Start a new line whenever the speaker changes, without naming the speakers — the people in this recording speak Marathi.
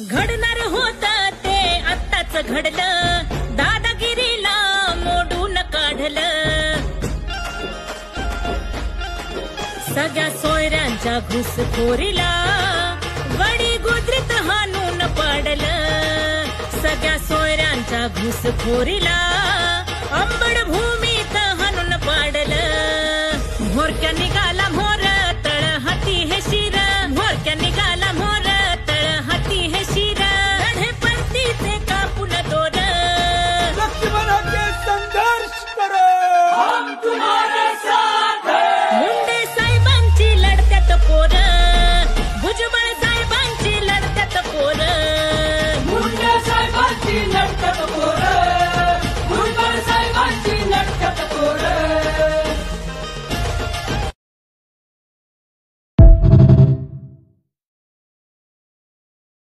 घडणार होत ते आत्ताच घडलं, दादागिरीला मोडून काढलं. सगळ्या सोयऱ्यांच्या घुसखोरीला वडी गुजरीत हाणून पाडलं. सगळ्या सोयऱ्यांच्या घुसखोरीला अंबड